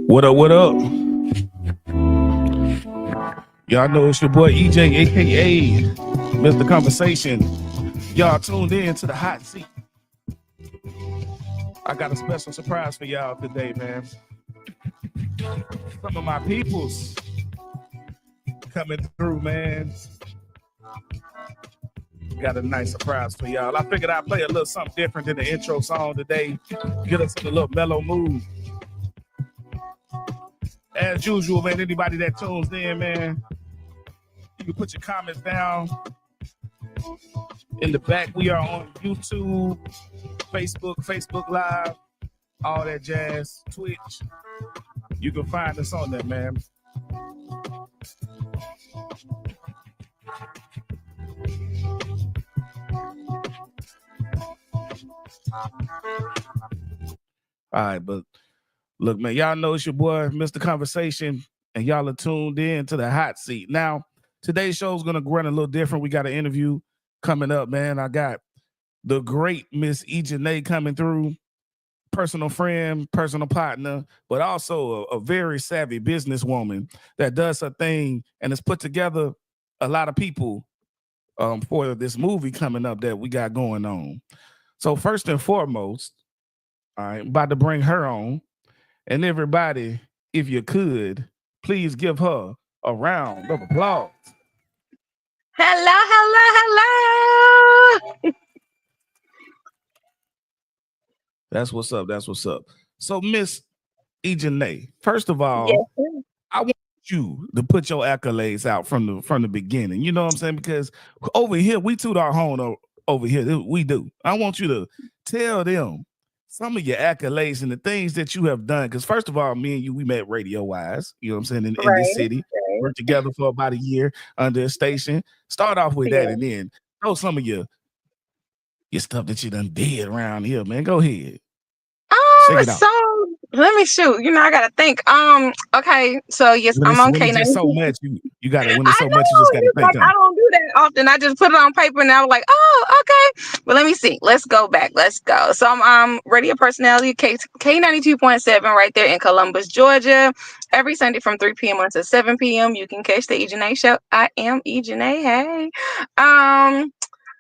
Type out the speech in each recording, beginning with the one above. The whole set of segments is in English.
What up, what up? Y'all know it's your boy EJ, aka Mr. Conversation. Y'all tuned in to the hot seat. I got a special surprise for y'all today, man. Some of my peoples coming through, man. Got a nice surprise for y'all. I figured I'd play a little something different than the intro song today. Get us in a little mellow mood. As usual, man, anybody that tunes in, man, you can put your comments down in the back. We are on YouTube, Facebook Live, all that jazz, Twitch. You can find us on there, man. All right, but look, man, y'all know it's your boy, Mr. Conversation, and y'all are tuned in to the hot seat. Now, today's show is going to run a little different. We got an interview coming up, man. I got the great Miss Ejanae coming through, personal friend, personal partner, but also a very savvy businesswoman that does her thing and has put together a lot of people for this movie coming up that we got going on. So first and foremost, all right, I'm about to bring her on. And everybody, if you could, please give her a round of applause. Hello. That's what's up. That's what's up. So, Miss Ejanae, first of all, Yes. I want you to put your accolades out from the beginning. You know what I'm saying? Because over here, we toot our horn over here. We do. I want you to tell them some of your accolades and the things that you have done. Because first of all, me and you, we met radio wise, you know what I'm saying, in this city. Right. Worked together for about a year under a station. Start off with that and then throw some of your stuff that you done did around here, man. Go ahead. So let me shoot. I gotta think. Okay, so yes, I'm on K92. Just so much, you gotta when it's so much, you just gotta think. Like, I don't do that often. I just put it on paper and I was like, oh, okay. But let me see. Let's go back. Let's go. So I'm radio personality K92.7 right there in Columbus, Georgia. Every Sunday from 3 p.m. until 7 p.m. You can catch the Ejanae show. I am Ejanae. Hey.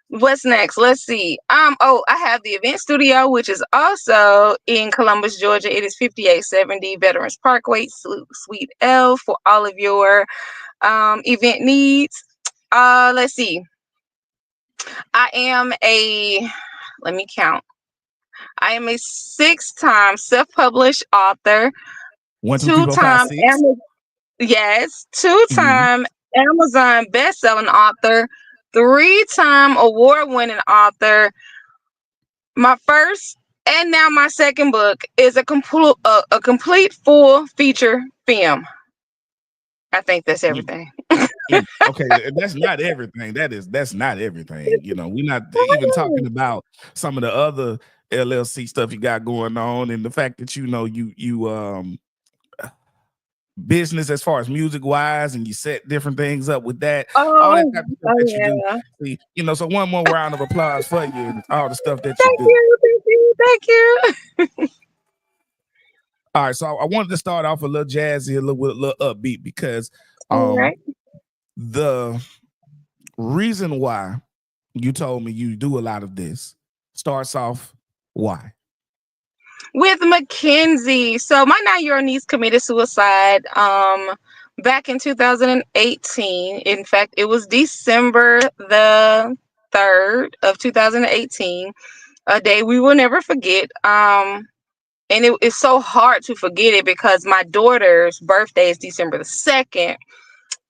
What's next? Let's see. I have the event studio, which is also in Columbus, Georgia. It is 5870 Veterans Parkway, Suite L, for all of your event needs. Let's see. I am let me count. I am a 6-time self-published author. 2-time Amazon best-selling author. 3-time award-winning author. My first and now my second book is a complete full feature film. I think that's everything. Okay, that's not everything. That's not everything. We're not even talking about some of the other LLC stuff you got going on, and the fact that you business as far as music wise, and you set different things up with that. All that type of stuff that you do. So one more round of applause for you and all the stuff that you do. Thank you. All right, so I wanted to start off a little jazzy, a little upbeat, because the reason why you told me you do a lot of this starts off why? With Mackenzie. So my 9-year-old niece committed suicide back in 2018. In fact, it was December the 3rd of 2018, a day we will never forget. And it's so hard to forget it because my daughter's birthday is December the 2nd.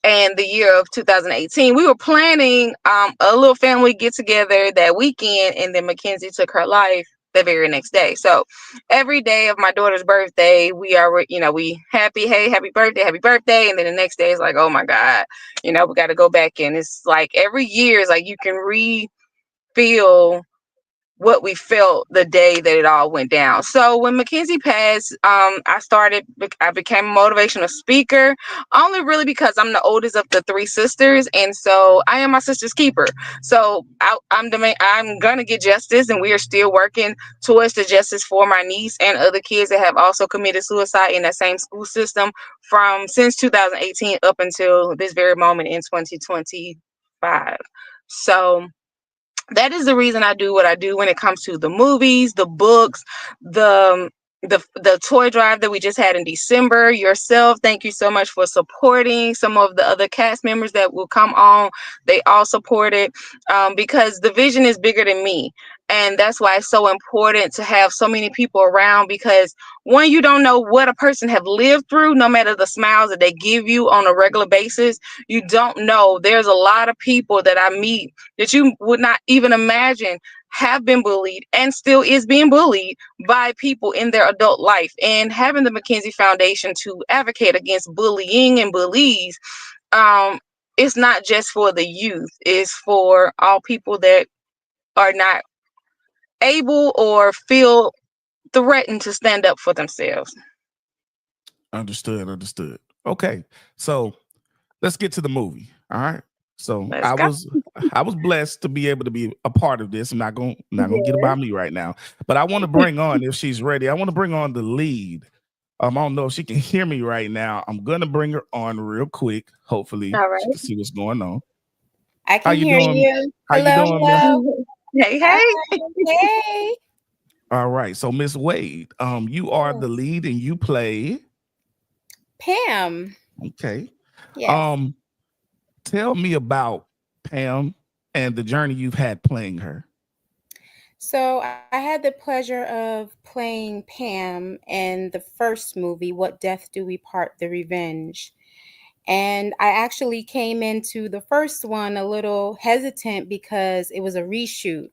And the year of 2018, we were planning a little family get together that weekend, and then Mackenzie took her life the very next day. So every day of my daughter's birthday, we are, we happy birthday. And then the next day is like, oh my God, we got to go back. And it's like every year is like you can feel what we felt the day that it all went down. So when Mackenzie passed, I became a motivational speaker, only really because I'm the oldest of the three sisters, and so I am my sister's keeper. So I'm gonna get justice, and we are still working towards the justice for my niece and other kids that have also committed suicide in that same school system from since 2018 up until this very moment in 2025. So that is the reason I do what I do when it comes to the movies, the books, the the toy drive that we just had in December. Yourself, thank you so much for supporting. Some of the other cast members that will come on, they all support it, because the vision is bigger than me. And that's why it's so important to have so many people around, because one, you don't know what a person have lived through, no matter the smiles that they give you on a regular basis. You don't know. There's a lot of people that I meet that you would not even imagine have been bullied and still is being bullied by people in their adult life. And having the Mackenzie Foundation to advocate against bullying and bullies, it's not just for the youth, it's for all people that are not able or feel threatened to stand up for themselves. Understood. Okay, so let's get to the movie. All right. So Let's I go. was I was blessed to be able to be a part of this. I'm not gonna get Yeah. about me right now, but I want to bring on, if she's ready, I want to bring on the lead. I don't know if she can hear me right now. I'm gonna bring her on real quick. Hopefully All she right. can see what's going on. I How can you hear doing? you. How you Hello, doing, Miss? hello. Hey, Hi. hey. Hey. All right. So Miss Wade, you are the Yes. lead and you play. Pam. Okay. Yes. Um, Tell me about Pam and the journey you've had playing her. So I had the pleasure of playing Pam in the first movie, What Death Do We Part? The Revenge. And I actually came into the first one a little hesitant because it was a reshoot.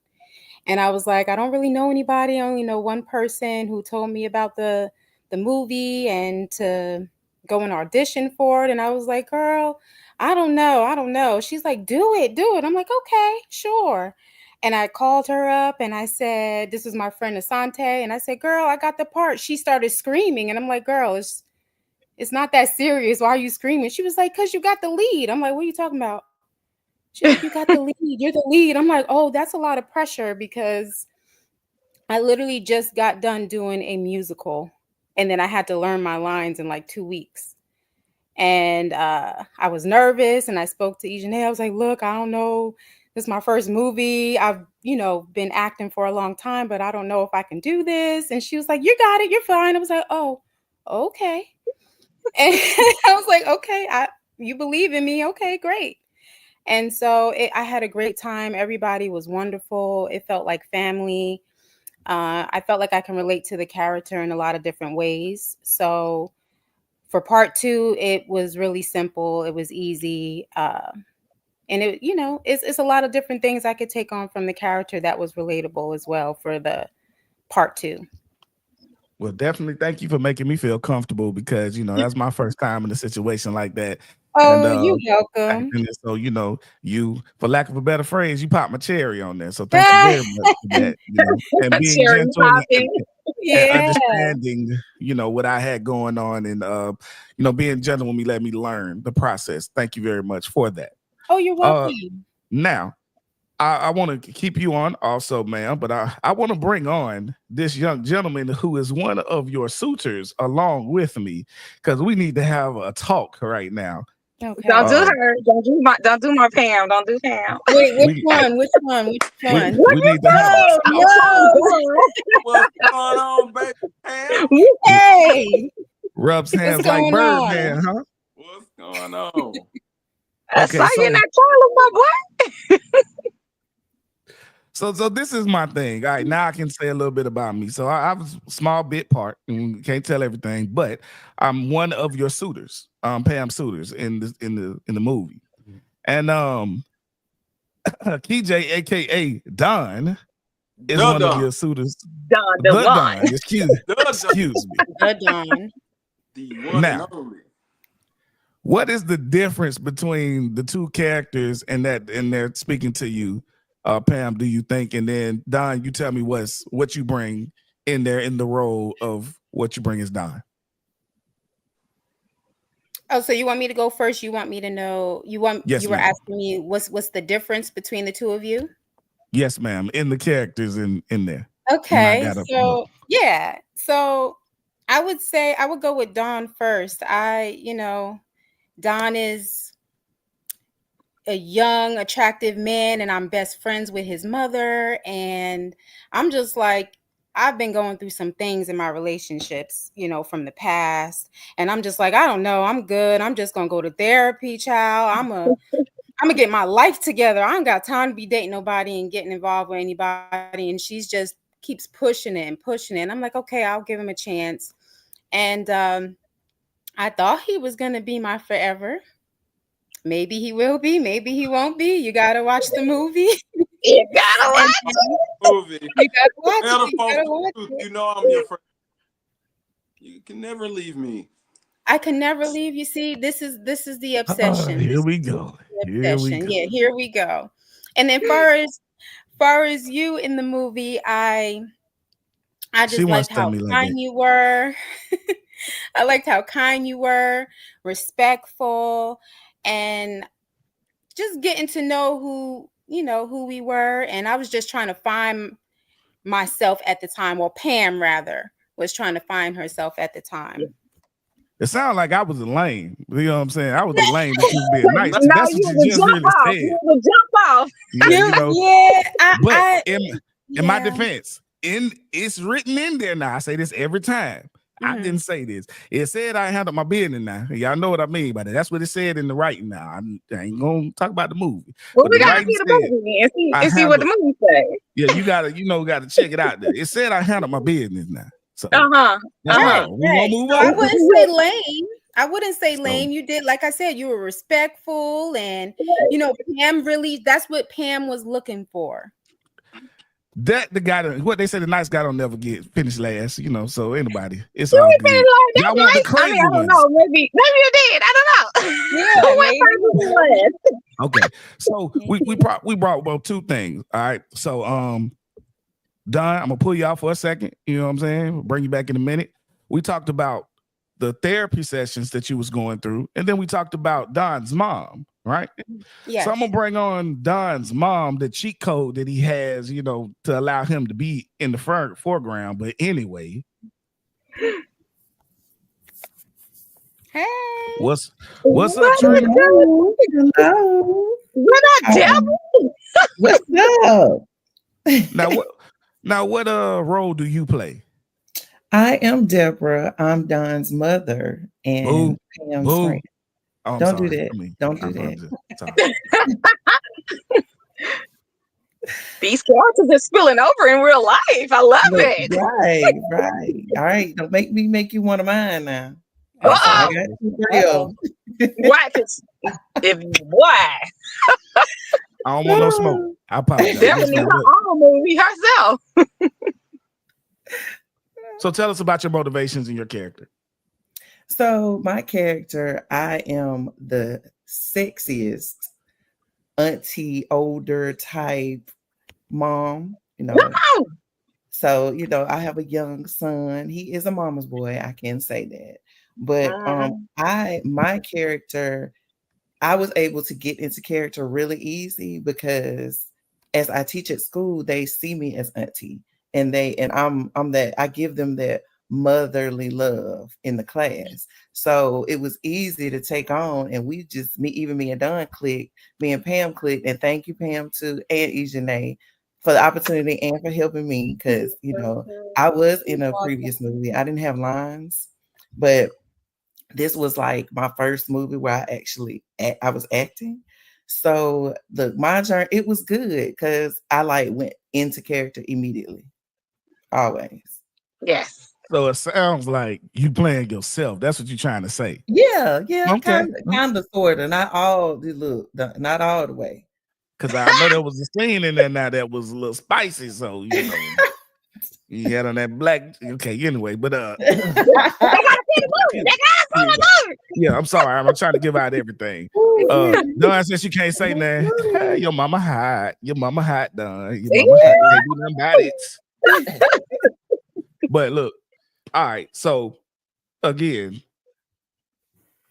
And I was like, I don't really know anybody. I only know one person who told me about the movie and to go and audition for it. And I was like, girl, I don't know. She's like, do it, do it. I'm like, okay, sure. And I called her up and I said, this is my friend Asante. And I said, girl, I got the part. She started screaming. And I'm like, girl, it's not that serious. Why are you screaming? She was like, because you got the lead. I'm like, what are you talking about? She's like, you got the lead. You're the lead. I'm like, oh, that's a lot of pressure because I literally just got done doing a musical and then I had to learn my lines in like 2 weeks. And I was nervous and I spoke to Ejanae. I was like, look, I don't know. This is my first movie. I've, been acting for a long time, but I don't know if I can do this. And she was like, you got it. You're fine. I was like, oh, okay. And I was like, okay, you believe in me. Okay, great. And so I had a great time. Everybody was wonderful. It felt like family. I felt like I can relate to the character in a lot of different ways. So for part two, it was really simple. It was easy. And it's a lot of different things I could take on from the character that was relatable as well for the part two. Well, definitely thank you for making me feel comfortable because that's my first time in a situation like that. And Oh, you're welcome. and so you, for lack of a better phrase, you popped my cherry on there. So thank you very much for that. And being Cherry gentle popping. and Yeah. understanding, what I had going on, and being gentle when me let me learn the process. Thank you very much for that. Oh, you're welcome. Now I want to keep you on also, ma'am, but I want to bring on this young gentleman who is one of your suitors along with me because we need to have a talk right now. Okay. Don't do her. Don't do my Pam. Don't do Pam. Wait, which We one? Which one? Which we one? we need to have a Oh talk. no. What's going on, baby Pam? Hey, Rubs what's hands like going on? Birdman, huh? What's going on? I saw Okay, you in so that trailer, my boy. so this is my thing. All right, now I can say a little bit about me. So I was a small bit part, and can't tell everything, but I'm one of your suitors, Pam suitors in the movie. And KJ, aka Don, is The one of Don. your suitors. Don The Devon. Don, The Don. excuse me. The Dawn. The one and Now, only. what is the difference between the two characters and they're speaking to you? Pam, do you think? And then Don, you tell me what you bring in there in the role of what you bring as Don. Oh, so you want me to go first? You want me to know? Yes, You were ma'am. asking me what's the difference between the two of you? Yes, ma'am. In the characters in there. And I Okay, got so yeah, so I would say I would go with Don first. Don is a young, attractive man, and I'm best friends with his mother. And I'm just like, I've been going through some things in my relationships, from the past. And I'm just like, I don't know, I'm good. I'm just gonna go to therapy, child. I'm gonna get my life together. I don't got time to be dating nobody and getting involved with anybody. And she's just keeps pushing it and pushing it. And I'm like, okay, I'll give him a chance. And I thought he was gonna be my forever. Maybe he will be, maybe he won't be. You gotta watch the movie. You gotta watch And Movie. you gotta watch Tell it. the You folks gotta the watch truth. it. You know I'm your friend. You can never leave me. I can never leave you. See, this is the obsession. Here This we is go. the Here we obsession. go. Yeah, here we go. And then far as you in the movie, I She just wants liked to tell how me like kind that. you were. I liked how kind you were, respectful, and just getting to know who we were. And I was just trying to find myself at the time, or Pam rather was trying to find herself at the time. It sounded like I was a lame. You know what I'm saying? I was the lame that you was being nice to. No, That's what you you would just jump really off. said. You would jump off. Yeah, but I in my defense, it's written in there now. I say this every time. I didn't say this. It said I handled my business now. Y'all know what I mean by that. That's what it said in the writing now. I ain't gonna talk about the movie. Well, But we the gotta writing see the said movie and I see what the handled. movie say. Yeah, you gotta check it out there. It said I handled my business now. So Uh-huh. that's Right, all. We gonna right. move So I on. wouldn't say lame. I wouldn't say So lame. You did, like I said, you were respectful, and Pam really, that's what Pam was looking for. that the guy that what they say the nice guy don't never get finished last, so anybody, it's You all ain't been good. like that, Y'all want the right? I mean, crazy I don't ones. know. Maybe you did. I don't know. Yeah, Who went maybe. crazy last? Okay. So we brought about two things. All right. So Don, I'm gonna pull you out for a second. You know what I'm saying? We'll bring you back in a minute. We talked about the therapy sessions that you was going through, and then we talked about Don's mom, right? Yes. So I'm gonna bring on Don's mom, the cheat code that he has, to allow him to be in the foreground. But anyway, Hey. what's up, What Trina? Hello. Hello. What up, devil? What's up? Now what role do you play? I am Deborah. I'm Don's mother and Boo. Pam's Boo. friend. Oh, I'm Don't sorry. do that. I mean, Don't do I'm that. sorry. These characters are spilling over in real life. I love it. Right. All right. Don't make you one of mine now. I'm I sorry. got 2 for you. Why? Why? I don't want no smoke. I apologize. Devil Yes, needs ma'am. her own movie herself. So tell us about your motivations and your character. So my character, I am the sexiest auntie, older type mom, No. So, I have a young son. He is a mama's boy. I can say that. But my character, I was able to get into character really easy because as I teach at school, they see me as auntie, and I'm that I give them that motherly love in the class. So it was easy to take on, and me and Don clicked, me and Pam clicked, and thank you, Pam, to and Ejanae for the opportunity and for helping me because I was in a previous movie. I didn't have lines, but this was like my first movie where I was acting. So my journey, it was good because I went into character immediately, always. Yes. So it sounds like you playing yourself. That's what you're trying to say. Yeah, Okay. kind of, sort of, not all the way. Because I know there was a scene in there now that was a little spicy. So You had on that black. Okay, anyway, but yeah, I'm sorry. I'm trying to give out everything. Don said she can't say nothing. Hey, your mama hot. Your mama hot, Don. Your mama hot. Can't do nothing about it. But look, all right. So again,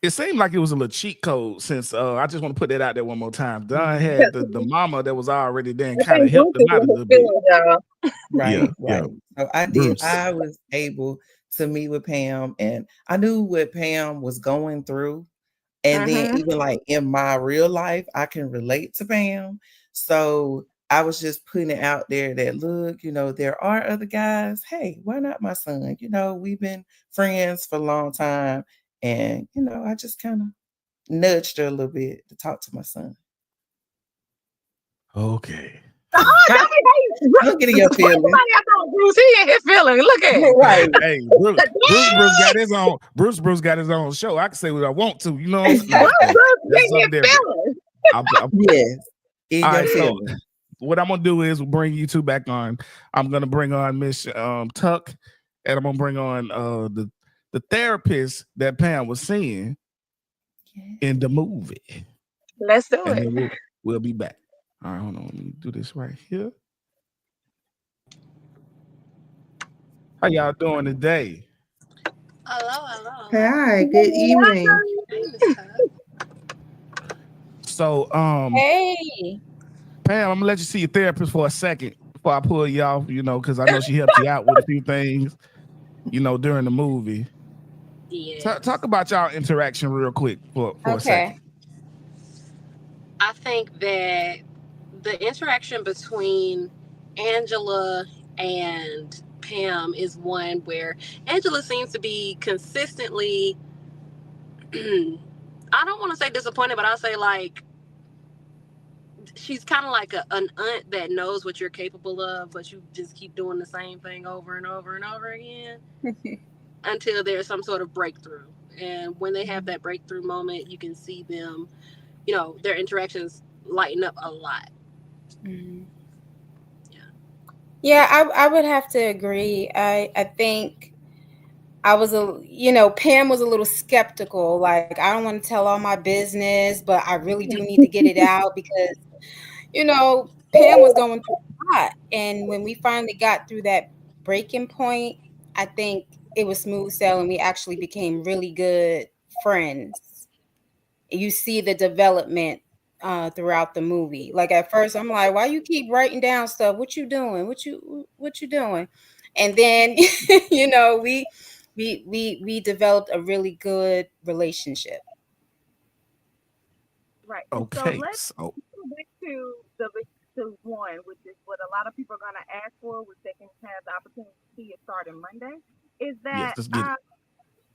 it seemed like it was a little cheat code since I just want to put that out there one more time. Don had the mama that was already there and kind of helped him out a little bit. Right. Yeah. So I did. Bruce. I was able to meet with Pam, and I knew what Pam was going through. And then even like in my real life, I can relate to Pam. So I was just putting it out there that look, there are other guys. Hey, why not my son? We've been friends for a long time. And, I just kind of nudged her a little bit to talk to my son. Okay. Look at your feelings. Bruce, he in his feeling. Look at it. Right. Hey, Bruce got his own. Bruce got his own show. I can say what I want to. You know what I'm saying? That's something different. Yes. All right, so what I'm gonna do is we'll bring you two back on. I'm gonna bring on Miss Tuck, and I'm gonna bring on the therapist that Pam was seeing in the movie. Let's do it. And then we'll be back. All right, hold on. Let me do this right here. How y'all doing today? Hello. Hi, good evening. So, Hey. Pam, I'm gonna let you see your therapist for a second before I pull you off, because I know she helped you out with a few things, during the movie. Yeah. Talk about y'all interaction real quick for a second. I think that the interaction between Angela and Pam is one where Angela seems to be consistently, I don't want to say disappointed, but I'll say like, she's kind of like an aunt that knows what you're capable of, but you just keep doing the same thing over and over and over again until there's some sort of breakthrough. And when they have that breakthrough moment, you can see them, their interactions lighten up a lot. Mm-hmm. Yeah, I would have to agree. I think I was Pam was a little skeptical. Like, I don't want to tell all my business, but I really do need to get it out because, Pam was going through a lot. And when we finally got through that breaking point, I think it was smooth sailing. We actually became really good friends. You see the development throughout the movie. Like, at first I'm like, why you keep writing down stuff? What you doing? What you doing? And then we developed a really good relationship. Right. Okay. So let's go back to one, which is what a lot of people are gonna ask for, which they can have the opportunity to see it starting Monday. Is that let's get it.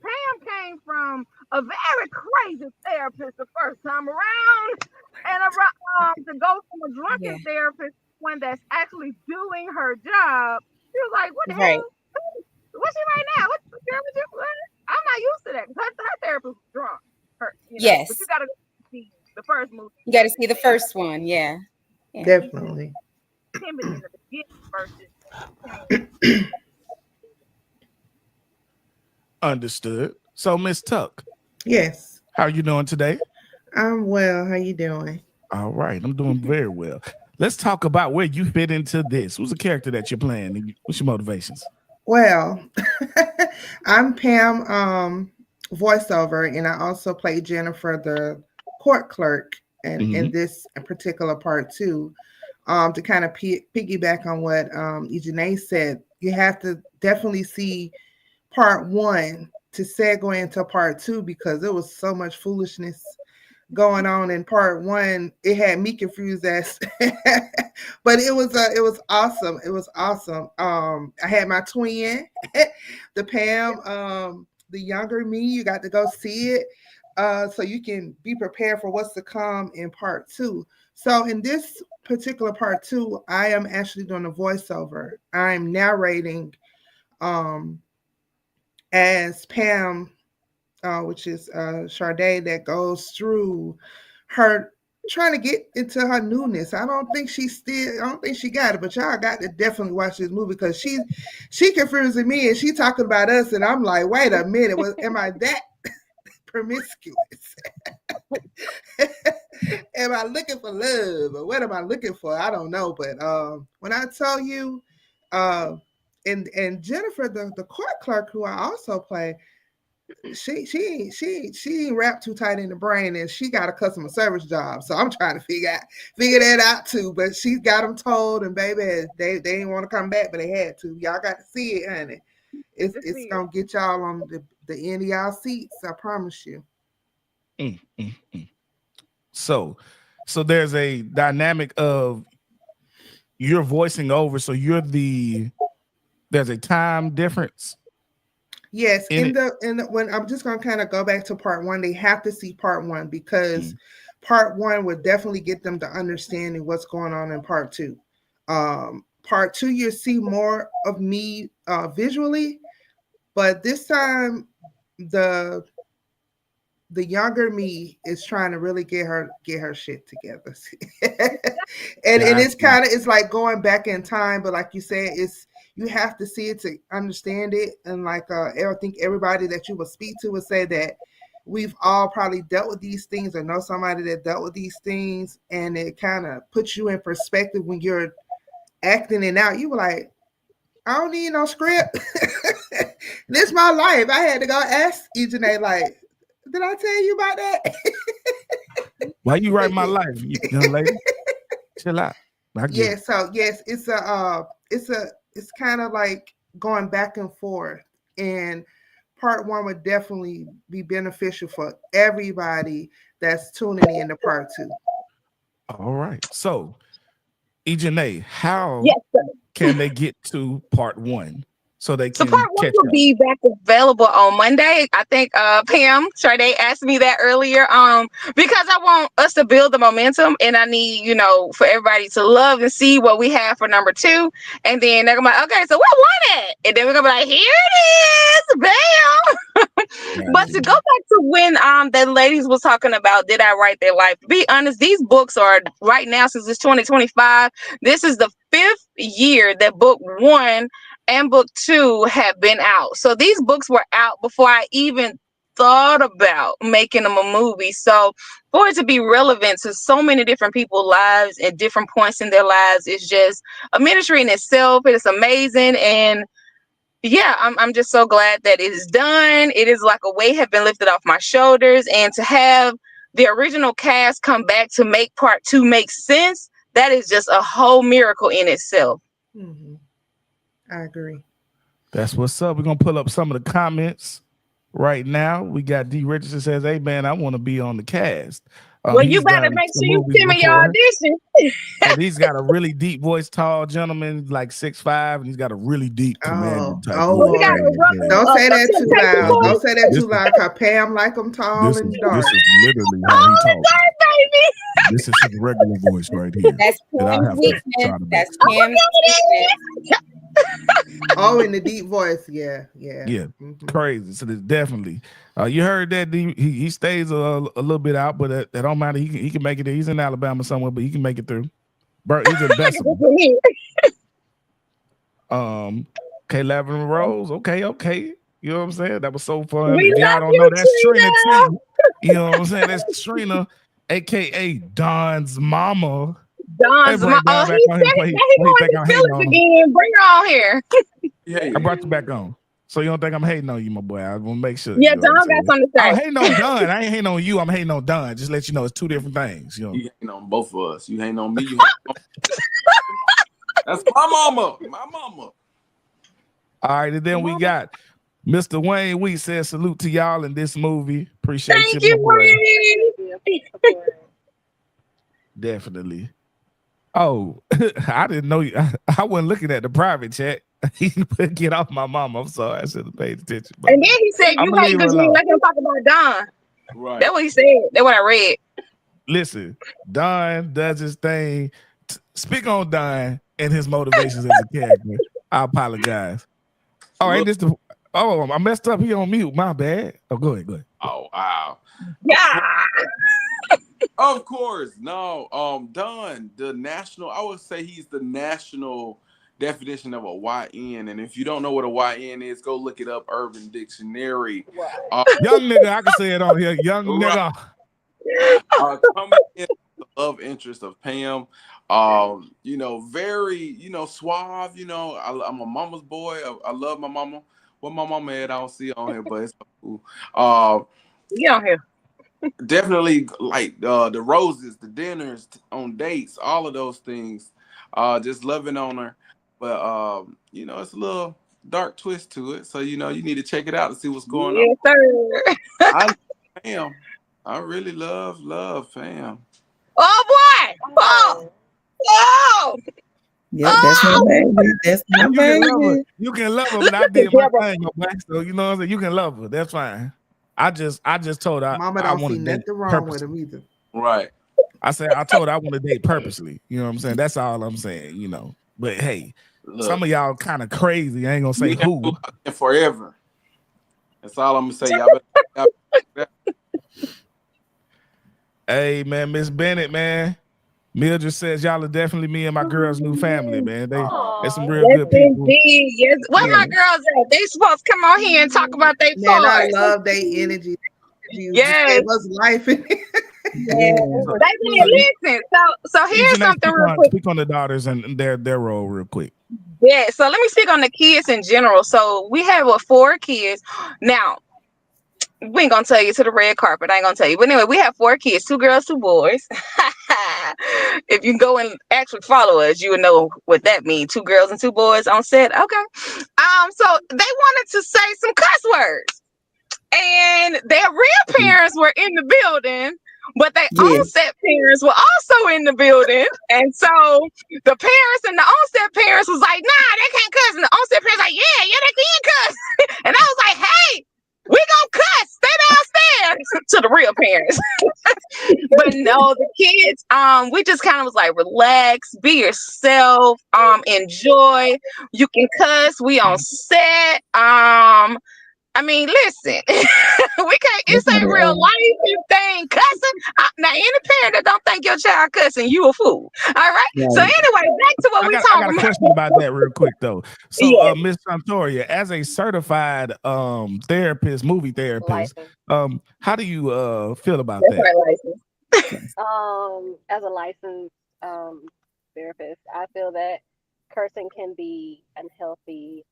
Pam came from a very crazy therapist the first time around, and to go from a drunken therapist, one that's actually doing her job. She was like, "What the hell? What's she right now? What's wrong with you? I'm not used to that because her therapist was drunk. Yes, but you gotta see the first movie. You got to see the first one. Yeah. Definitely. Timothy in the beginning versus. Understood. So, Miss Tuck. Yes. How are you doing today? I'm well. How you doing? All right. I'm doing very well. Let's talk about where you fit into this. Who's the character that you're playing? What's your motivations? Well, I'm Pam voiceover, and I also play Jennifer, the court clerk, and in this particular part too. To kind of piggyback on what Ejanae said, you have to definitely see part one to segue into part two because there was so much foolishness going on in part one. It had me confused as but it was awesome. It was awesome. I had my twin, the Pam, the younger me. You got to go see it. So you can be prepared for what's to come in part two. So in this particular part two, I am actually doing a voiceover. I'm narrating as Pam, which is Sade, that goes through her trying to get into her newness. I don't think she got it, but y'all got to definitely watch this movie because she confusing me and she talking about us, and I'm like, wait a minute, am I that promiscuous? Am I looking for love, or what am I looking for? I don't know, but when I tell you, and Jennifer, the court clerk who I also play, she ain't wrapped too tight in the brain, and she got a customer service job. So I'm trying to figure that out too. But she got them told, and baby, they didn't want to come back, but they had to. Y'all got to see it, honey. It's gonna get y'all on the end of y'all seats. I promise you. So there's a dynamic of you're voicing over, so there's a time difference. Yes, when I'm just gonna kind of go back to part one, they have to see part one because part one would definitely get them to understanding what's going on in part two. Part two, you see more of me visually, but this time the younger me is trying to really get her shit together. and it's like going back in time, but like you said, you have to see it to understand it. And like I think everybody that you will speak to will say that we've all probably dealt with these things or know somebody that dealt with these things, and it kind of puts you in perspective when you're acting it out. You were like, I don't need no script. This is my life. I had to go ask Ejanae, like, did I tell you about that? Why you write my life, young lady? Chill out. Yeah, so yes, it's kind of like going back and forth. And part one would definitely be beneficial for everybody that's tuning in to part two. All right. So, Ejanae, how can they get to part one? So they can part one catch will be back available on Monday. I think Pam Sade asked me that earlier. Because I want us to build the momentum, and I need, for everybody to love and see what we have for number two. And then they're gonna be like, okay, so what won it? And then we're gonna be like, here it is, bam. But to go back to when the ladies was talking about did I write their life? To be honest, these books are right now, since it's 2025, this is the 5th year that book 1 and book 2 have been out. So these books were out before I even thought about making them a movie. So for it to be relevant to so many different people's lives at different points in their lives is just a ministry in itself. It is amazing. And yeah, I'm just so glad that it is done. It is like a weight have been lifted off my shoulders. And to have the original cast come back to make part 2 make sense, that is just a whole miracle in itself. Mm-hmm. I agree. That's what's up. We're gonna pull up some of the comments right now. We got D. Richardson says, "Hey man, I want to be on the cast." Well, you better make sure you send me your audition. And he's got a really deep voice, tall gentleman, like 6'5", and he's got a really deep commanding type voice. Don't say that too loud. Don't say that too loud. Cause Pam like him tall and dark. This is literally how he talks. This is his regular voice right here. That's Pam's weakness. That's Pam's weakness. Oh, in the deep voice, yeah. Mm-hmm. Crazy. So there's definitely. You heard that he stays a little bit out, but that don't matter. He can make it. He's in Alabama somewhere, but he can make it through. He's invincible. K11 Rose. Okay. You know what I'm saying? That was so fun. If y'all don't know, that's Trina too. You know what I'm saying? That's Trina, aka Don's mama. Don's mama. Oh, he said he going to Phillips again. Bring her on here. Yeah, I brought you back on. So you don't think I'm hating on you, my boy? I want to make sure. Yeah, Don got something to say. I'm hating on Don. I ain't hating on you. I'm hating on Don. Just let you know, it's two different things. You hating on both of us. You hating on me. That's my mama. My mama. All right, and then we got Mr. Wayne Wheat says salute to y'all in this movie. Appreciate you, my boy. Definitely. Oh, I didn't know you. I wasn't looking at the private chat. He put get off my mama. I'm sorry. I should have paid attention. And then he said, "You hate because you let him talk about Don." Right. That's what he said. That's what I read. Listen, Don does his thing. Speak on Don and his motivations as a character. I apologize. All right, I messed up. He on mute. My bad. Oh, go ahead. Oh, wow. Yeah. Of course. No. Don, the national, I would say he's the national definition of a YN. And if you don't know what a YN is, go look it up, Urban Dictionary. Young nigga, I can say it on here. Young nigga. Coming in the love interest of Pam. You know, very, you know, suave. You know, I'm a mama's boy. I love my mama. What my mama had, I don't see on here, but it's cool. Yeah, here. Definitely like the roses, the dinners on dates, all of those things. Just loving on her. But you know, it's a little dark twist to it. So, you know, you need to check it out to see what's going on. Yes, sir. I love Pam. I really love Pam. Oh boy! Oh! Oh! Yeah, that's my baby. That's my You can love her. baby. You can love her, but I did my thing, okay? So you know what I'm saying? You can love her. That's fine. I just told her Mama I don't want see to date nothing wrong with purposely. him either. Right. I told her I want to date purposely. You know what I'm saying? That's all I'm saying, you know. But hey, Look, some of y'all kind of crazy. I ain't gonna say who. Forever. That's all I'm gonna say. Y'all better. Hey man, Miss Bennett, man. Mildred says y'all are definitely me and my girl's new family, man. They're some real Yes, good people. indeed. Yes. Where my Yeah. girls at? They supposed to come on here and talk about their Man, I parts. love their energy. You just Yes. gave us life in it. Yeah. Listen. So here's something real quick. Speak on the daughters and their role real quick. Yeah. So let me speak on the kids in general. So we have 4 kids now. We ain't gonna tell you to the red carpet. I ain't gonna tell you. But anyway, we have 4 kids, 2 girls, 2 boys. If you go and actually follow us, you would know what that means. 2 girls and 2 boys on set. Okay. So they wanted to say some cuss words. And their real parents were in the building, but their on-set parents were also in the building. And so the parents and the on-set parents was like, nah, they can't cuss. And the on-set parents like, yeah, they can cuss. And I was like, hey, we gonna cuss. Stay downstairs to the real parents. But no, the kids, we just kind of was like, relax, be yourself, enjoy. You can cuss. We on set. I mean, listen, we can't. This ain't real life. If they ain't cussing, now any parent that don't think your child cussing, you a fool. All right. So anyway, back to what we talking about. I got a question about that real quick though. So, Miss Santoria, as a certified therapist, movie therapist, how do you feel about that? As a licensed therapist, I feel that cursing can be a healthy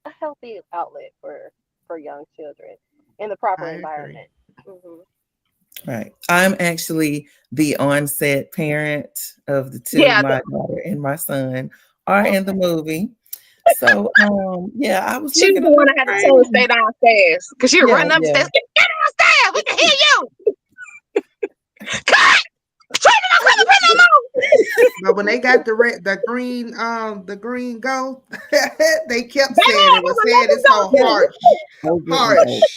outlet for young children in the proper environment. Mm-hmm. Right. I'm actually the on-set parent of the 2. My daughter and my son are in the movie. So I was. She's the one I had to tell her stay downstairs because she run upstairs. Get downstairs. We can hear you. Cut. But when they got the green go, they kept saying it was saying it so harsh.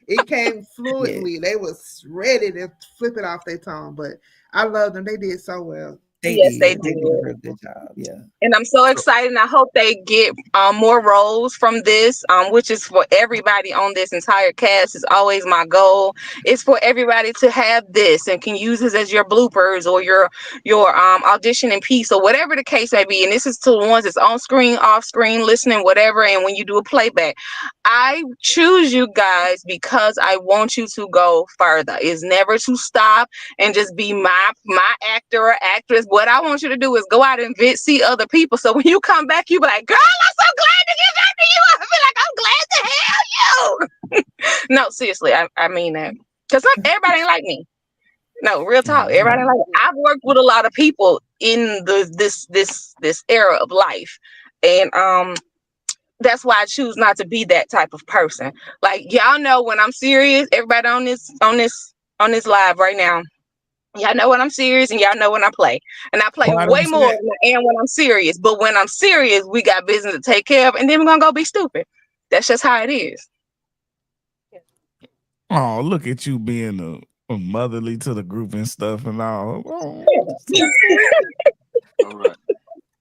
It came fluently. They was ready to flip it off their tongue. But I love them. They did so well. They did a real good job. Yeah. And I'm so excited. And I hope they get more roles from this, which is for everybody on this entire cast. Is always my goal. It's for everybody to have this and can use this as your bloopers or your auditioning piece or whatever the case may be. And this is to the ones that's on screen, off screen, listening, whatever. And when you do a playback, I choose you guys because I want you to go further. It's never to stop and just be my actor or actress. What I want you to do is go out and see other people. So when you come back, you be like, girl, I'm so glad to get back to you. I feel like I'm glad to have you. No, seriously, I mean that. Because everybody ain't like me. No, real talk. Everybody ain't like me. I've worked with a lot of people in this era of life. And that's why I choose not to be that type of person. Like, y'all know when I'm serious, everybody on this live right now, y'all know when I'm serious and y'all know when I play. And I play way more than I am when I'm serious. But when I'm serious, we got business to take care of, and then we're gonna go be stupid. That's just how it is. Oh, look at you being a motherly to the group and stuff and all. Oh. All right.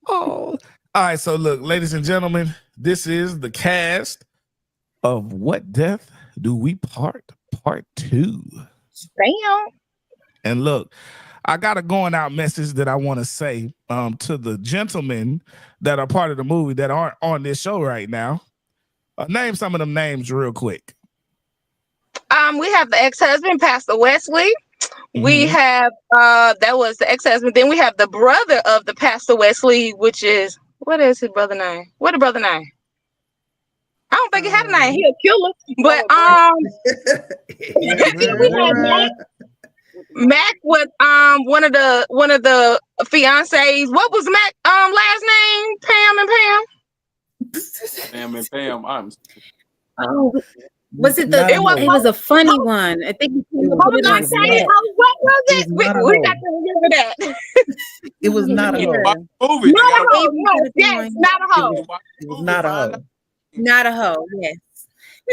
Oh. All right, so look, ladies and gentlemen, this is the cast of What Death Do We Part 2. Damn. And look, I got a going out message that I want to say to the gentlemen that are part of the movie that aren't on this show right now. Name some of them names real quick. We have the ex-husband, Pastor Wesley. We have that was the ex-husband. Then we have the brother of the Pastor Wesley, which is what is his brother name? What the brother name? I don't think he had a name. He a killer. But we had Mac with one of the fiancés. What was Mac last name? Pam and Pam. Was it the? It was a funny one. I think what was it? We got to remember that. It was not a hoe. Not a hoe. Yes, not a hoe. It was not a hoe. Not a hoe. Yes.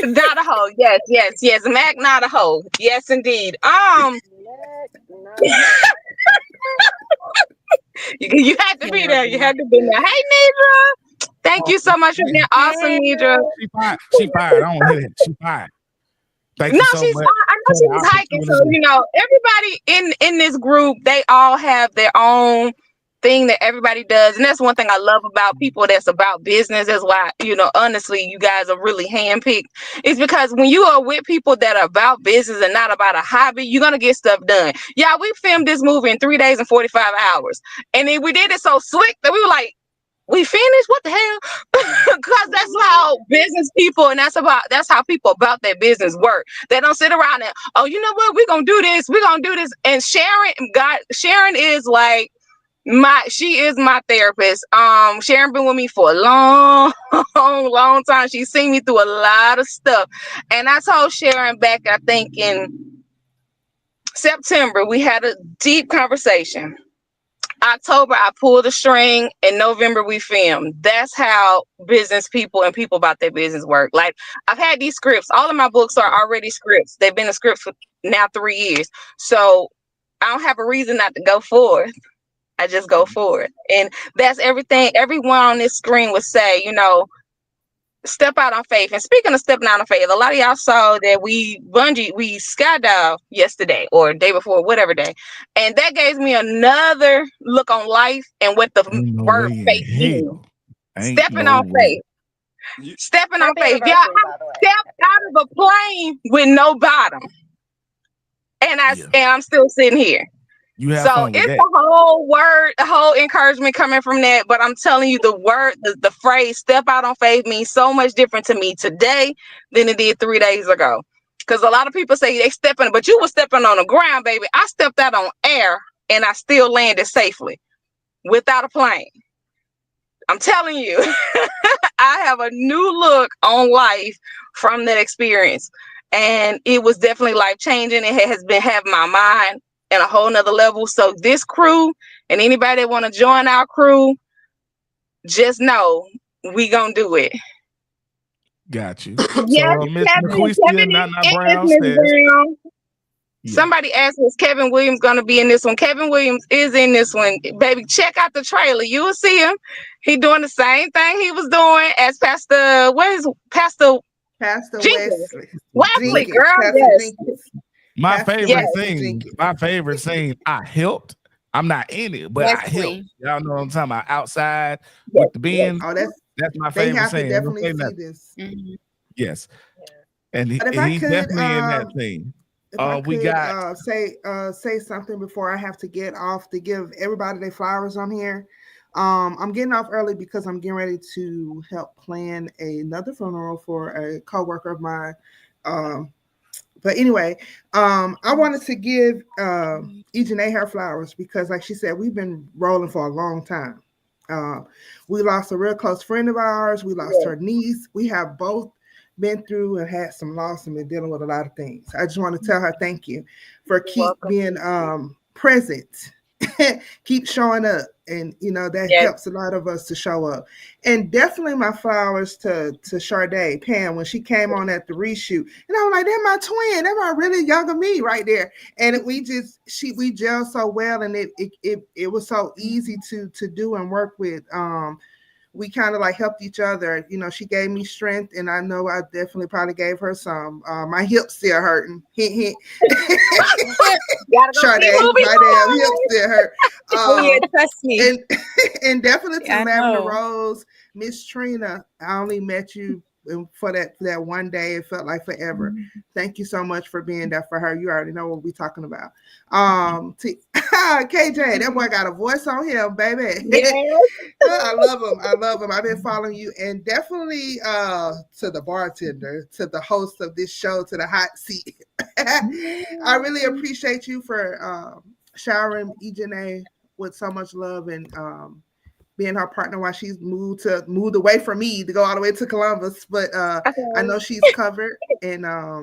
Not a hoe. Yes. Mac, not a hoe. Yes, indeed. You had to be there. You had to be there. Hey, Nidra. Thank you so much for being awesome, Nidra. She fired. I don't hear it. She fired. Thank you so much. I know she was hiking. So, everybody in this group, they all have their own thing that everybody does. And that's one thing I love about people that's about business. That's why, honestly, you guys are really handpicked. It's because when you are with people that are about business and not about a hobby, you're going to get stuff done. Yeah, we filmed this movie in 3 days and 45 hours. And then we did it so slick that we were like, we finished? What the hell? Because that's how business people, and that's how people about their business work. They don't sit around and, oh, you know what? We're going to do this. We're going to do this. And Sharon is like, she is my therapist. Sharon been with me for a long time. She's seen me through a lot of stuff. And I told Sharon back, I think in September, we had a deep conversation. October, I pulled a string. In November, we filmed. That's how business people and people about their business work. Like, I've had these scripts. All of my books are already scripts. They've been a script for now 3 years. So I don't have a reason not to go forward. I just go forward. And that's everything. Everyone on this screen would say, step out on faith. And speaking of stepping out on faith, a lot of y'all saw that we skydived yesterday or day before, whatever day. And that gave me another look on life and what the word faith means. Stepping on faith. Stepping on faith. Y'all, I stepped out of a plane with no bottom. And I'm still sitting here. So it's a whole word, a whole encouragement coming from that. But I'm telling you, the word, the phrase step out on faith means so much different to me today than it did 3 days ago. Because a lot of people say they stepping, but you were stepping on the ground, baby. I stepped out on air and I still landed safely without a plane. I'm telling you, I have a new look on life from that experience. And it was definitely life changing. It has been having my mind at a whole nother level. So this crew and anybody that want to join our crew, just know we gonna do it. Got you. Yes, so Miss Brown says, somebody asked, is Kevin Williams gonna be in this one? Kevin Williams is in this one. Baby, check out the trailer. You will see him. He doing the same thing he was doing as Pastor Wesley, girl. Yes. My favorite scene, I helped. I'm not in it, but I helped. Y'all know what I'm talking about. Outside with the bins. Oh, that's my favorite scene. Definitely see this. Yes. And he's definitely in that scene. Say something before I have to get off to give everybody their flowers on here. I'm getting off early because I'm getting ready to help plan another funeral for a coworker of mine. But anyway, I wanted to give Ejanae her flowers because, like she said, we've been rolling for a long time. We lost a real close friend of ours. We lost her niece. We have both been through and had some loss and been dealing with a lot of things. I just want to tell her thank you for being present, keep showing up. And, that helps a lot of us to show up. And definitely my flowers to Sade, Pam, when she came on at the reshoot. And I was like, they're my twin. They're my really younger me right there. And we gelled so well. And it was so easy to do and work with. we kind of like helped each other. You know, she gave me strength, and I know I definitely probably gave her some. My hips still hurting. Hint, hint. Gotta go Sade, see movie. my damn hips still hurt. Oh yeah, trust me. And definitely to I Lavender know. Rose, Miss Trina. I only met you for that one day. It felt like forever. Thank you so much for being there for her. You already know what we're talking about. KJ, that boy got a voice on him, baby. Yes. I love him. I love him. I've been following you, and definitely to the bartender, to the host of this show, to the hot seat. I really appreciate you for showering Ejanae with so much love and being her partner while she's moved away from me to go all the way to Columbus. But I know she's covered, and I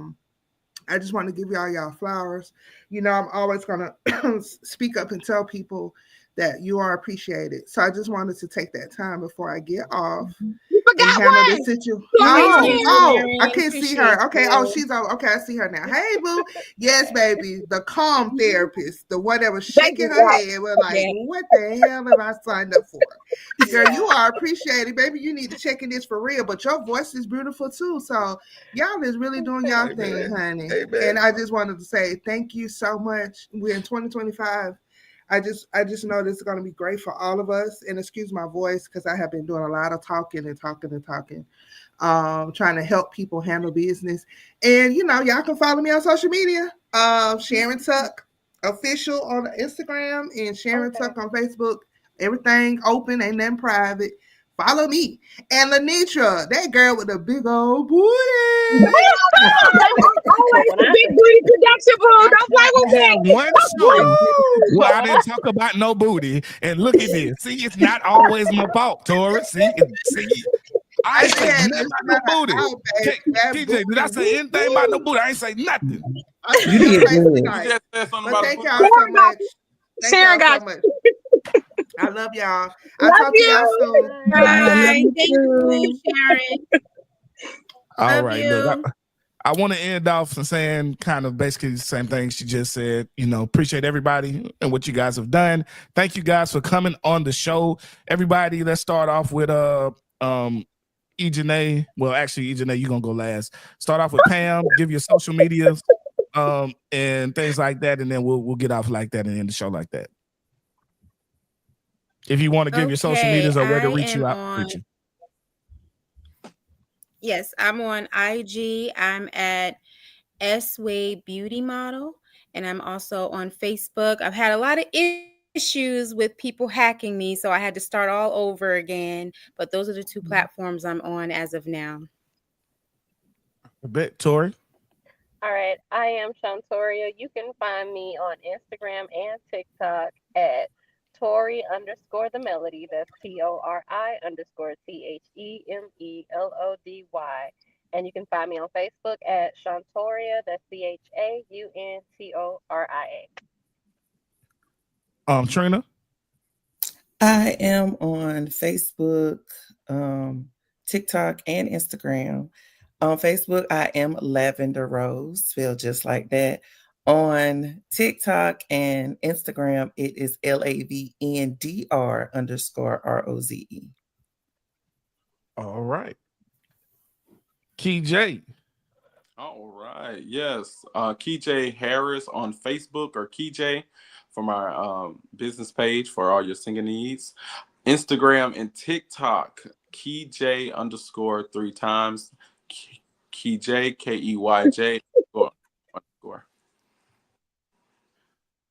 just want to give y'all flowers. You know, I'm always gonna speak up and tell people that you are appreciated. So I just wanted to take that time before I get off and handle this situation. I can't see her. Okay. Oh, she's on. Okay, I see her now. Hey, boo. Yes, baby. The calm therapist, the one that was shaking her head. We're like, what the hell have I signed up for? Girl, you are appreciated, baby. You need to check in this for real. But your voice is beautiful too. So y'all is really doing y'all thing, honey. And I just wanted to say thank you so much. We're in 2025. I just know this is going to be great for all of us. And excuse my voice because I have been doing a lot of talking, trying to help people handle business. And you know, y'all can follow me on social media. Sharon Tuck official on Instagram and Sharon Tuck on Facebook. Everything open, ain't nothing private. Follow me. And Lenitra, that girl with the big old booty. Big booty production, boo. Don't play with me. One show where I didn't talk about no booty, and look at this. See, it's not always my fault, Tori. See, I ain't say nothing about no booty. TJ, did I say anything about no booty? I ain't say nothing. You did good. You just said something about thank y'all so much. Thank y'all so much. I love y'all. I'll talk to y'all soon. Bye. Thank you, Sharon. All right, look, I want to end off saying kind of basically the same thing she just said. You know, appreciate everybody and what you guys have done. Thank you guys for coming on the show. Everybody, let's start off with Ejanae. Well, actually, Ejanae, you're gonna go last. Start off with Pam, give your social medias and things like that, and then we'll get off like that and end the show like that. If you want to give your social medias or where to reach you out, reach you. Yes, I'm on IG. I'm at S-Way Beauty Model, and I'm also on Facebook. I've had a lot of issues with people hacking me, so I had to start all over again. But those are the two platforms I'm on as of now. A bit, Tori. All right, I am Shantoria. You can find me on Instagram and TikTok at Tori_the Melody. That's TORI_THEMELODY. And you can find me on Facebook at Shantoria. That's CHAUNTORIA. Trina. I am on Facebook, TikTok, and Instagram. On Facebook, I am Lavender Rose, spelled just like that. On TikTok and Instagram, it is LAVNDR_ROZE. All right. KJ. All right. Yes. KJ Harris on Facebook, or KJ from our business page for all your singing needs. Instagram and TikTok, KJ_3 times. KJ, KEYJ.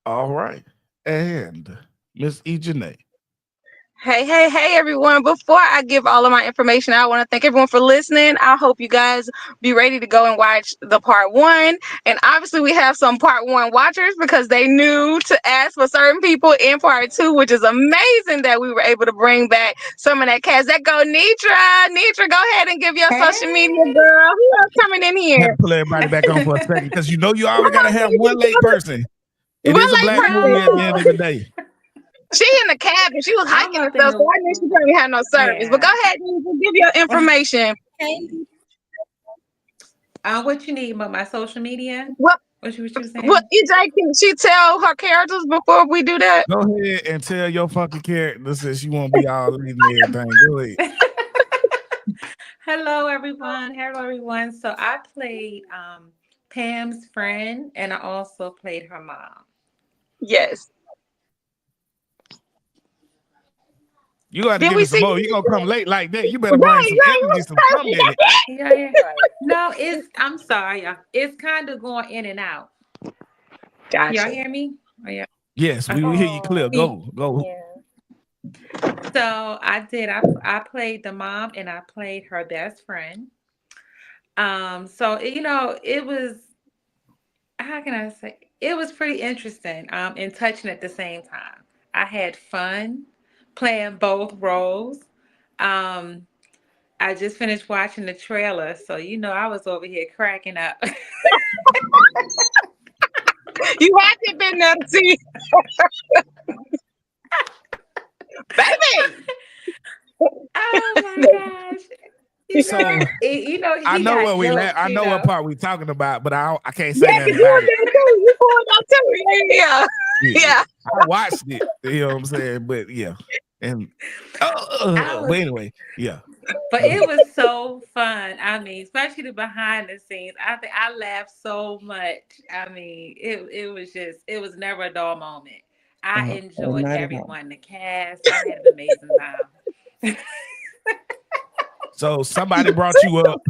All right. And Miss Ejanae. Hey, everyone. Before I give all of my information, I want to thank everyone for listening. I hope you guys be ready to go and watch the part 1. And obviously, we have some part 1 watchers because they knew to ask for certain people in part 2, which is amazing that we were able to bring back some of that cast. That go, Nitra. Nitra, go ahead and give your social media, girl. Who else coming in here? Have to pull everybody back on for a second because you know you always got to have one late person. It is a black movie at the end of the day. She in the cab and she was hiking and stuff, so I knew she probably had no service. Yeah. But go ahead and give your information. What you need about my social media? Well, What you saying? What EJ, can she tell her characters before we do that? Go ahead and tell your fucking character since you won't be all in everything. Go ahead. Hello, everyone. So I played Pam's friend, and I also played her mom. Yes. You got to give me some more. You gonna come late like that? You better bring some energy, some come in it. Yeah. No, I'm sorry, y'all. It's kind of going in and out. Gotcha. Y'all hear me? Oh, yeah. Yes, we hear you clear. Go. Yeah. So I did. I played the mom, and I played her best friend. So it was. How can I say? It was pretty interesting. And touching at the same time. I had fun playing both roles. I just finished watching the trailer, so I was over here cracking up. You had to have been there to see. Baby. Oh my gosh. So I know what I know what part we talking about, but I can't say nothing about it. You pulled that too. Yeah. I watched it. You know what I'm saying? But yeah. And but anyway, yeah. But it was so fun. I mean, especially the behind the scenes. I think I laughed so much. I mean, it was never a dull moment. I enjoyed everyone, the cast. I had an amazing time. So somebody brought you up.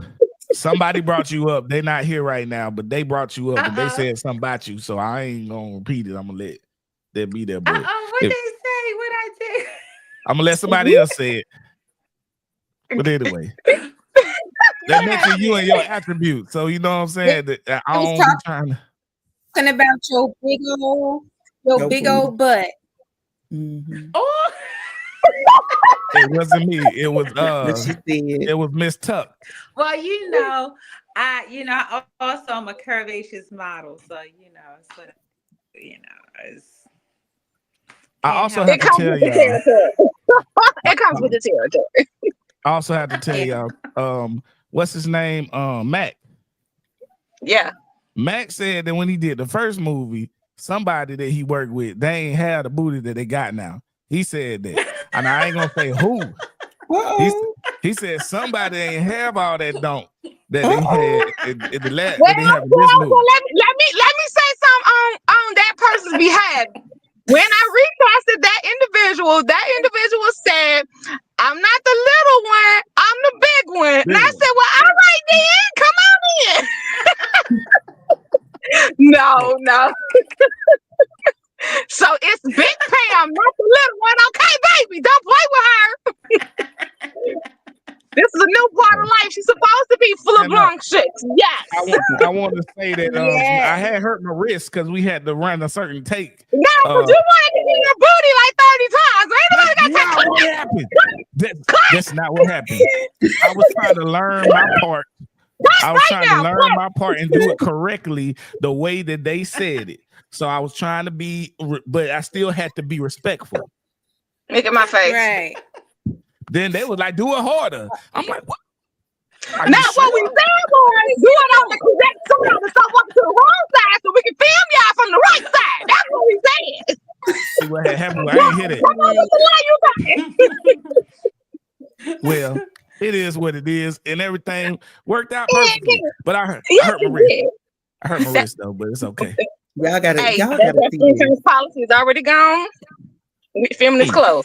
They're not here right now, but they brought you up and they said something about you. So I ain't gonna repeat it. I'm gonna let that be there. But what they say? What I did? I'm gonna let somebody else say it. But anyway, they mentioned you and your attributes. So you know what I'm saying? That I don't be trying to talking about your big old butt. Mm-hmm. Oh. It wasn't me. It was Miss Tuck. Well, I also I'm a curvaceous model, so it's. I also have to tell y'all. It comes with the territory. I also have to tell y'all. What's his name? Mac. Yeah. Mac said that when he did the first movie, somebody that he worked with, they ain't had the booty that they got now. He said that. And I ain't gonna say who. He said somebody ain't have all that don't that they had in the last that they have in this movie. Let me say something on that person's behalf. When I recasted that individual said, I'm not the little one, I'm the big one. And I said, well, all right then, come on in. No. So it's Big Pam, not the little one. Okay, baby, don't play with her. This is a new part of life. She's supposed to be full of long shit. Yes. I want to say that I had hurt my wrist because we had to run a certain take. No, but you wanted to get your booty like 30 times. That's not what happened. That's not what happened. I was trying to learn my part. And do it correctly the way that they said it. So I was trying to be, but I still had to be respectful. Look at my face. Right. Then they was like, do it harder. I'm like, what? Not what we said, boy. Do it on the correct side and stop walking to the wrong side so we can film y'all from the right side. That's what we said. See what had happened? I didn't hear that. Well, it is what it is, and everything worked out perfectly. But I hurt my wrist. I hurt my wrist though, but it's okay. Y'all gotta see insurance policy is already gone. We filming this close.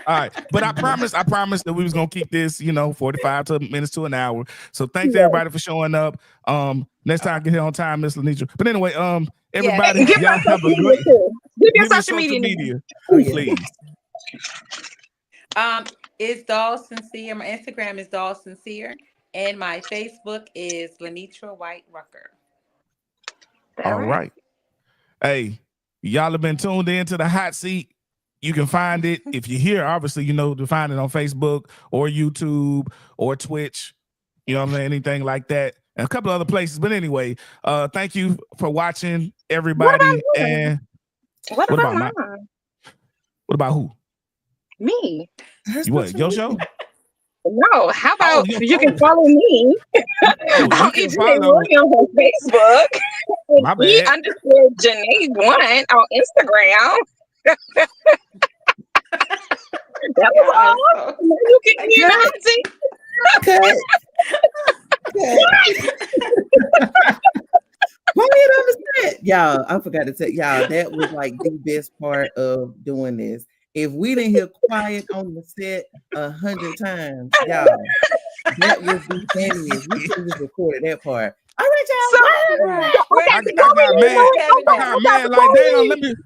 All right, but I promised that we was gonna keep this, 45 minutes to an hour. So thanks everybody for showing up. Next time get here on time, Miss Lenitra. But anyway, everybody, y'all have a great. Give your social media, please. It's Doll Sincere. My Instagram is Doll Sincere, and my Facebook is Lenitra White Rucker. All right. Hey, y'all have been tuned in to the hot seat. You can find it if you're here. Obviously, to find it on Facebook or YouTube or Twitch. You know what I'm saying? Anything like that. And a couple other places. But anyway, thank you for watching, everybody. What about mine? What about who? Me. What? Your show? No, how about Oh, you can follow me oh, you on can EJ follow. Williams on Facebook and My bad. E_Janae1 on Instagram. That was all. You can be in the hot seat. Cut. Quiet on the set. Y'all, I forgot to tell y'all, that was like the best part of doing this. If we didn't hear quiet on the set 100 times, y'all, that was the funniest. We could have just recorded that part. All right, y'all. Okay, I before we got leave, mad. I okay, got mad like before we damn. leave,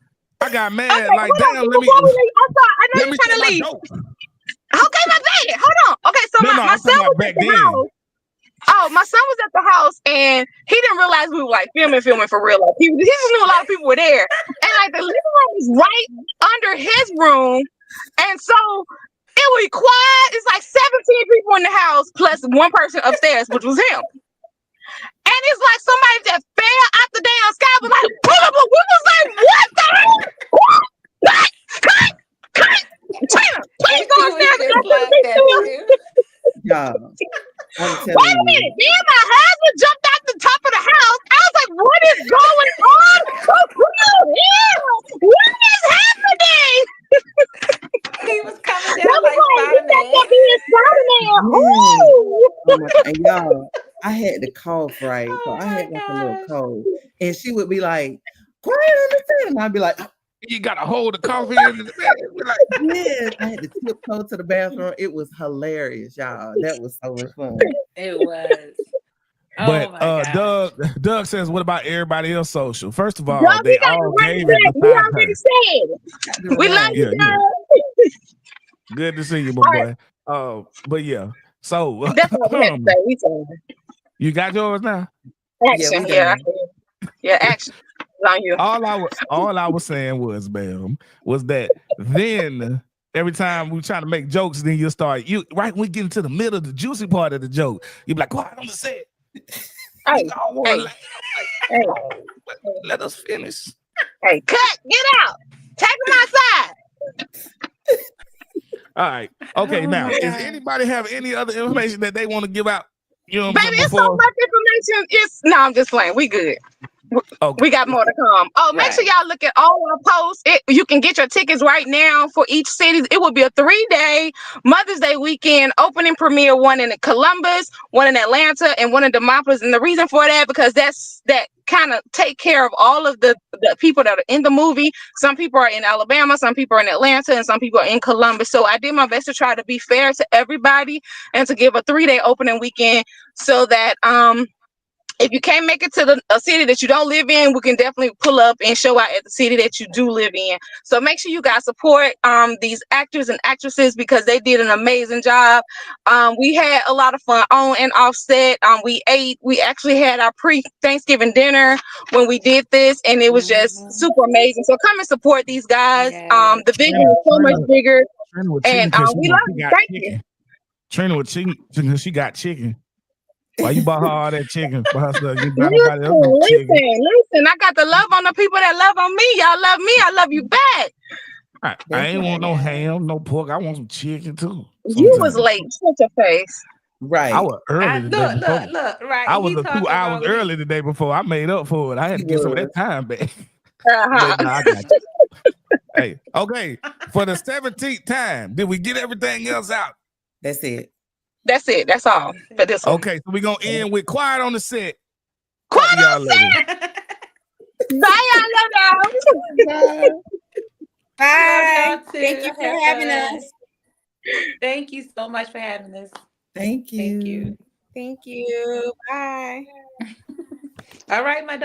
I got okay, mad like hold on, damn. before we leave, I know Let you're me trying tell to my leave. joke. Okay, my bad. Hold on. Okay, so No, my I'm son talking about was at back the then. house. Oh, my son was at the house and he didn't realize we were like filming for real. Like he just knew a lot of people were there. And like the living room was right under his room. And so it was quiet. It's like 17 people in the house plus one person upstairs, which was him. And it's like somebody just fell out the damn sky, was like, pull up. We was like, what the hell? What? Cut. Tina, please go upstairs and go to the big. Y'all, I'm Wait telling a minute. you. Then my husband jumped out the top of the house. I was like, what is going on? What is happening? He was coming down like Spider-Man. Oh my God. And y'all, I had to cough, right? So Oh I my had like a little gosh. cold. And she would be like, quiet on the set. And I'd be like, You got to hold the coffee in the bed. Like, yes. I had to tiptoe to the bathroom. It was hilarious, y'all. That was so much fun. It was. Oh but my gosh. Doug says, what about everybody else social? First of all, Doug, they we got all the right gave it back. We besides already her. said. We love you, Yeah. Doug. Good to see you, my All boy. But yeah. So That's all we have to say. We said you got yours now? action. Yeah, action. On you. All I was saying was, ma'am, was that then every time we try to make jokes, then you start right when we get into the middle of the juicy part of the joke, you be like, quiet on the set. Hey, let us finish. Hey, cut, get out. Take them outside. All right. Okay, now, is anybody have any other information that they want to give out? You know what I'm Baby, saying? it's so much information. No, I'm just playing. We good. Okay. We got more to come. Oh, make sure y'all look at all our posts. You can get your tickets right now for each city. It will be a 3-day Mother's Day weekend opening premiere, one in Columbus, one in Atlanta, and one in Demopolis. And the reason for that, because that kind of take care of all of the people that are in the movie. Some people are in Alabama, some people are in Atlanta, and some people are in Columbus. So I did my best to try to be fair to everybody and to give a 3-day opening weekend so that if you can't make it to a city that you don't live in, we can definitely pull up and show out at the city that you do live in. So make sure you guys support these actors and actresses because they did an amazing job. We had a lot of fun on and off set. We ate. We actually had our pre-Thanksgiving dinner when we did this, and it was just super amazing. So come and support these guys. The vision is so much bigger, and we love you. Thank you. Trina with chicken because she got chicken. Why you bought her all that chicken for herself? You got Listen, I got the love on the people that love on me. Y'all love me. I love you back. I ain't want no ham, no pork. I want some chicken too. You was late. Shut your face. Right. I was early the day before. Look, right. I was 2 hours early the day before. I made up for it. I had to get some of that time back. But no, I got you. Hey, okay. For the 17th time, did we get everything else out? That's it. That's it. That's all for this one. Okay, so we're going to end with quiet on the set. Quiet on the set. Bye, y'all. Bye. Thank you for having us. Thank you so much for having us. Thank you. Thank you. Bye. All right, my dog.